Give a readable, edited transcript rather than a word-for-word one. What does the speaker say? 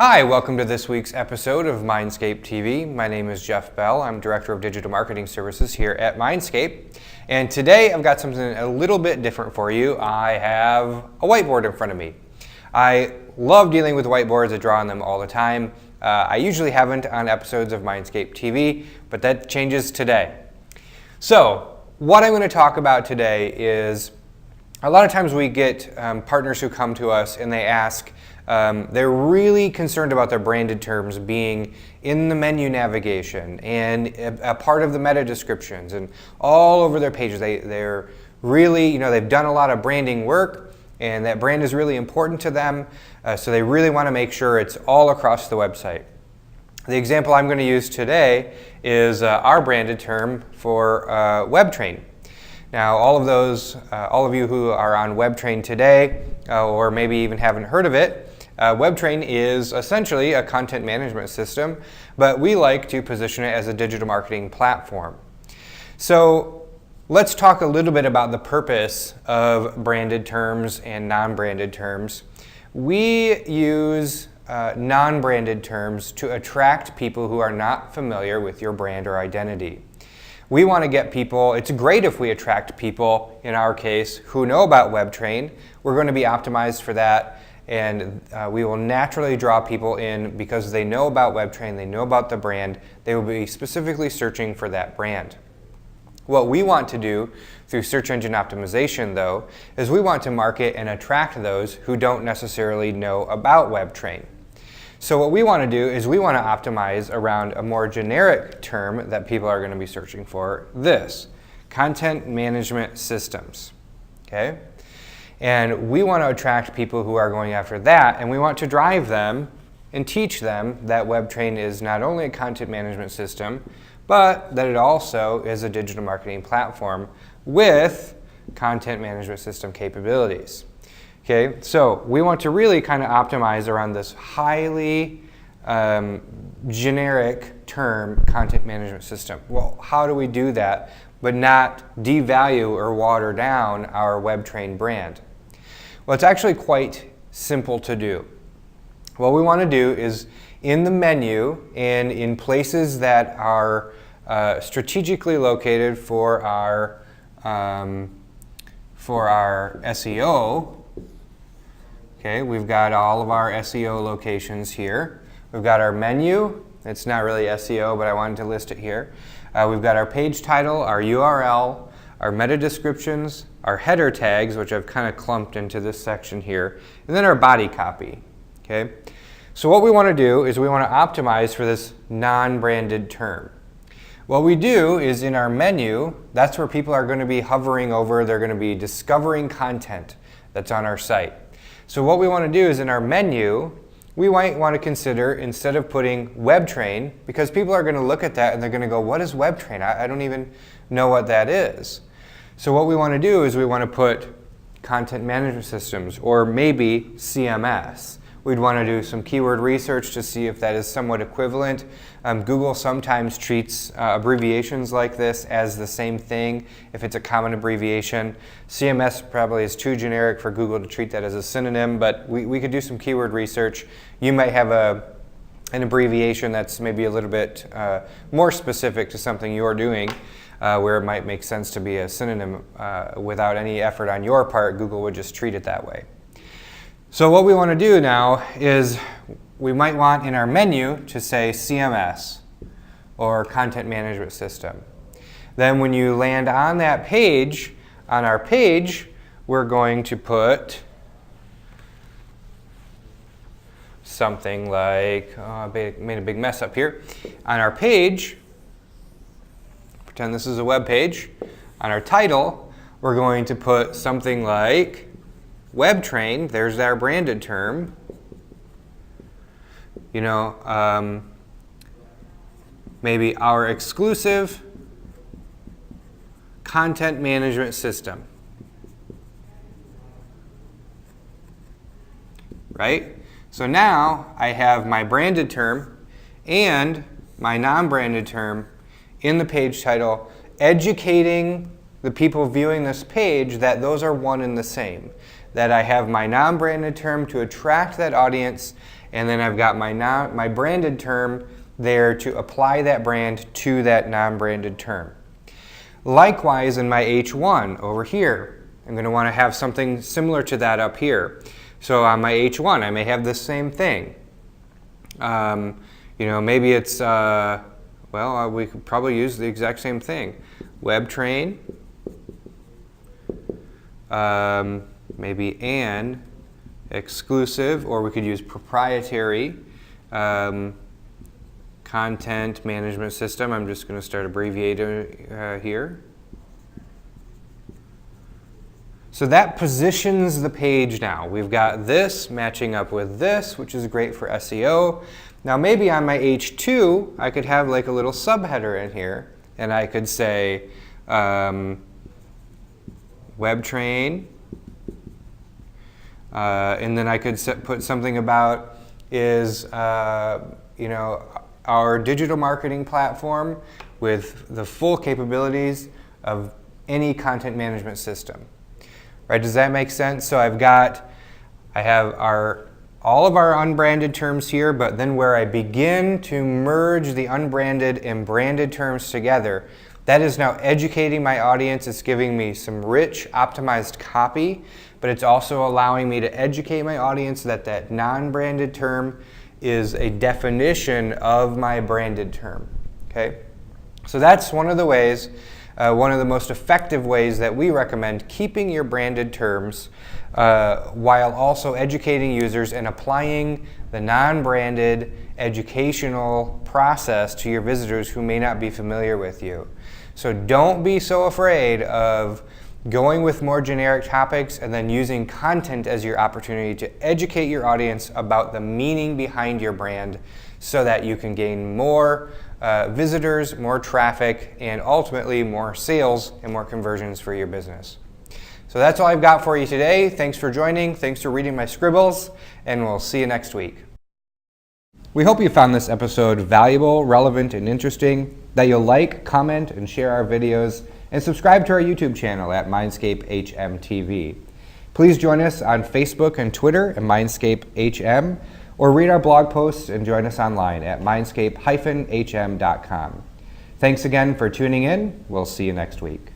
Hi, welcome to this week's episode of MindsapeTV. My name is Jeff Bell. I'm Director of Digital Marketing Services here at Mindscape. And today I've got something a little bit different for you. I have a whiteboard in front of me. I love dealing with whiteboards. I draw on them all the time. I usually haven't on episodes of MindsapeTV, but that changes today. So what I'm going to talk about today is a lot of times we get partners who come to us and they ask, they're really concerned about their branded terms being in the menu navigation and a part of the meta descriptions and all over their pages. They're really, they've done a lot of branding work and that brand is really important to them, so they really want to make sure it's all across the website. The example I'm going to use today is our branded term for WebTrain. Now, all of you who are on WebTrain today, or maybe even haven't heard of it, WebTrain is essentially a content management system, but we like to position it as a digital marketing platform. So let's talk a little bit about the purpose of branded terms and non-branded terms. We use non-branded terms to attract people who are not familiar with your brand or identity. We want to get people, it's great if we attract people, in our case, who know about WebTrain. We're going to be optimized for that, and we will naturally draw people in because they know about WebTrain, they know about the brand, they will be specifically searching for that brand. What we want to do through search engine optimization, though, is we want to market and attract those who don't necessarily know about WebTrain. So what we want to do is we want to optimize around a more generic term that people are going to be searching for, this, content management systems, okay? And we want to attract people who are going after that, and we want to drive them and teach them that WebTrain is not only a content management system, but that it also is a digital marketing platform with content management system capabilities. Okay, so we want to really kind of optimize around this highly generic term, content management system. Well, how do we do that but not devalue or water down our WebTrain brand? Well, it's actually quite simple to do. What we want to do is in the menu and in places that are strategically located for our SEO. Okay, we've got all of our SEO locations here. We've got our menu. It's not really SEO, but I wanted to list it here. We've got our page title, our URL, our meta descriptions, our header tags, which I've kind of clumped into this section here, and then our body copy. Okay, so what we want to do is we want to optimize for this non-branded term. What we do is in our menu, that's where people are going to be hovering over. They're going to be discovering content that's on our site. So what we want to do is in our menu, we might want to consider, instead of putting WebTrain, because people are going to look at that and they're going to go, what is WebTrain? I don't even know what that is. So what we want to do is we want to put content management systems, or maybe CMS. We'd want to do some keyword research to see if that is somewhat equivalent. Google sometimes treats abbreviations like this as the same thing if it's a common abbreviation. CMS probably is too generic for Google to treat that as a synonym, but we could do some keyword research. You might have an abbreviation that's maybe a little bit more specific to something you're doing, where it might make sense to be a synonym without any effort on your part. Google would just treat it that way. So what we want to do now is we might want in our menu to say CMS or content management system. Then when you land on that page, on our page, we're going to put something like, I made a big mess up here. On our page, pretend this is a web page, on our title, we're going to put something like WebTrain, there's our branded term. Maybe our exclusive content management system. Right? So now I have my branded term and my non-branded term in the page title, educating the people viewing this page that those are one and the same. That I have my non-branded term to attract that audience, and then I've got my branded term there to apply that brand to that non-branded term. Likewise, in my H1 over here, I'm going to want to have something similar to that up here. So on my H1, I may have the same thing. Maybe it's, we could probably use the exact same thing. Web train, maybe an exclusive, or we could use proprietary content management system. I'm just going to start abbreviating here. So that positions the page now. We've got this matching up with this, which is great for SEO. Now maybe on my H2, I could have like a little subheader in here, and I could say web train, and then I could put something about is our digital marketing platform with the full capabilities of any content management system. Right? Does that make sense? So I have all of our unbranded terms here, but then where I begin to merge the unbranded and branded terms together, that is now educating my audience. It's giving me some rich, optimized copy, but it's also allowing me to educate my audience that non-branded term is a definition of my branded term. Okay? So that's one of the ways, one of the most effective ways that we recommend keeping your branded terms while also educating users and applying the non-branded educational process to your visitors who may not be familiar with you. So don't be so afraid of going with more generic topics and then using content as your opportunity to educate your audience about the meaning behind your brand so that you can gain more visitors, more traffic, and ultimately more sales and more conversions for your business. So that's all I've got for you today. Thanks for joining. Thanks for reading my scribbles, and we'll see you next week. We hope you found this episode valuable, relevant, and interesting, that you'll like, comment, and share our videos, and subscribe to our YouTube channel at MindsapeTV. Please join us on Facebook and Twitter at MindsapeHM, or read our blog posts and join us online at mindscape-hm.com. Thanks again for tuning in. We'll see you next week.